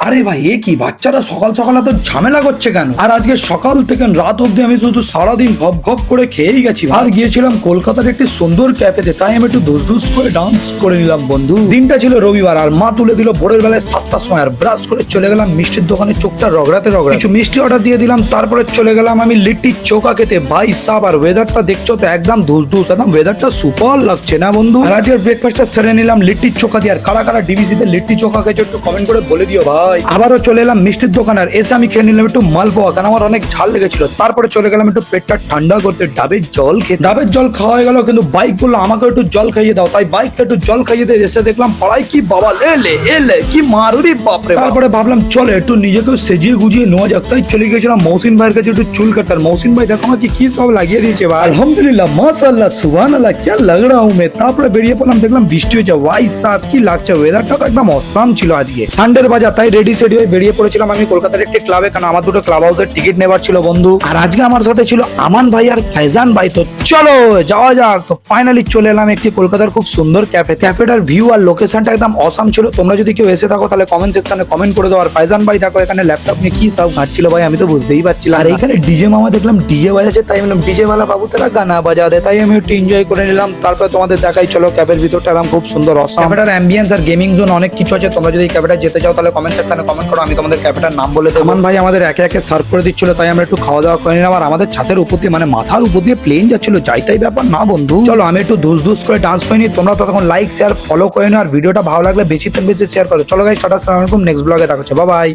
আরে ভাই এ কি বাচ্চারা সকাল সকাল এত ঝামেলা করছে কেন? আর আজকে সকাল থেকে রাত অব্দি আমি শুধু সারাদিন ঘপ ঘপ করে খেয়েই গেছি। আর গিয়েছিলাম কলকাতার একটি সুন্দর ক্যাফেতে, তাই আমি একটু ধুস ধুস করে ডান্স করে নিলাম বন্ধু। দিনটা ছিল রবিবার আর মা তুলে দিল ভোরের বেলায় 7টার সময়। আর ব্রাশ করে চলে গেলাম মিষ্টির দোকানে, চোখটা রগড়াতে রগড়া কিছু মিষ্টি অর্ডার দিয়ে দিলাম। তারপরে চলে গেলাম আমি লিট্টি চোখা খেতে। ভাই সাব, আর ওয়েদারটা দেখছো তো একদম ধুস ধুস, একদম ওয়েদারটা সুপার লাগছে না বন্ধু? আর আজকের ব্রেকফাস্টটা সেরে নিলাম লিট্টির চোখা দিয়ে। আর কারা কারা ডিবিসিতে লিট্টি চোখা খেয়েছো একটু কমেন্ট করে বলে দিও ভাই। আবারও চলে এলাম মিষ্টির দোকান, আর এসে আমি খেয়ে নিলাম একটু মালপোয়া, কারণ আমার অনেক ঝাল লেগেছিল। তারপরে চলে গেলাম একটু পেটটা ঠান্ডা করতে ডাবের জল খেতে। ডাবের জল খাওয়া হয়ে গেল, কিন্তু বাইক বললো আমাকে একটু জল খাইয়ে দাও, তাই বাইকটা একটু জল খাইয়ে দিয়ে এসে দেখলাম পাড়ায় কি বাবা এলে কি মারুরি বাপরে। তারপরে ভাবলাম চলে একটু নিজেকেও সেজিয়ে গুজিয়ে নেওয়া যাক, তাই চলে গেছিলাম মহসিন ভাইয়ের কাছে একটু চুল কাটার। মহসিন ভাই দেখো আমাকে কি সব লাগিয়ে দিয়েছে ভাই, আলহামদুলিল্লাহ মাশাআল্লাহ সুবহানাল্লাহ क्या लग रहा हूं मैं। তারপরে বেরিয়ে পড়লাম, দেখলাম বৃষ্টি হয়েছে। ভাই সাহেব কি লাগছে, ওয়েদারটা তো একদম অসাম ছিল আজকে। সানডের বাজার, তাই রেডি সেডি হয়ে বেরিয়ে পড়েছিলাম আমি কলকাতার একটি ক্লাবে, কারণ আমার দুটো ক্লাব হাউসের টিকিট নেবার ছিল বন্ধু। আর আজকে আমার সাথে ছিল আমান ভাই আর ফাইজান ভাই। তো চলো যাওয়া যাক। তো ফাইনালি চলে এলাম একটি কলকাতার খুব সুন্দর ক্যাফে। ক্যাফেটার ভিউ আর লোকেশনটা একদম অসাম ছিল। তোমরা যদি কেউ এসে থাকো তাহলে কমেন্ট সেকশনে কমেন্ট করে দাও। আর ফাইজান ভাই দেখো এখানে ল্যাপটপ নিয়ে কি সব ঘাটছিল ভাই, আমি তো বুঝতেই পারছিলাম। আর এইখানে ডিজে মামা দেখলাম ডিজে বাজাচ্ছে, তাই বললাম ডিজে वाला বাবু তারা গানা বাজা দে, তাই আমি একটু এনজয় করে নিলাম। তারপর তোমাদের দেখাই চলো ক্যাফের ভিতরটা একদম খুব সুন্দর অসাম। ক্যাফেটার অ্যাম্বিয়েন্স আর গেমিং জোন অনেক কিছু আছে। তোমরা যদি ক্যাফেটা যেতে চাও তাহলে কমেন্ট সেকশনে কমেন্ট করো, আমি তোমাদের ক্যাফেটার নাম বলে দেবো। আমান ভাই আমাদের একে একে সার্ভ করে দিচ্ছিল, তাই আমরা একটু খাওয়া দাওয়া করে নিলাম। আর আমাদের ছাদের উপর দিয়ে মানে মাথার উপর দিয়ে প্লেন যাচ্ছিল, যাই তাই ব্যাপার না বন্ধু। চলো আমি একটু ধুস ধুস করে ডান্স করে নিই। তোমরা ততক্ষণ লাইক শেয়ার ফলো করে নিও, আর ভিডিওটা ভালো লাগলে বেশি থেকে বেশি শেয়ার করো। চলো গাইস টাটা, আসসালামু আলাইকুম, নেক্সট ব্লগে দেখা হচ্ছে, বাই বাই।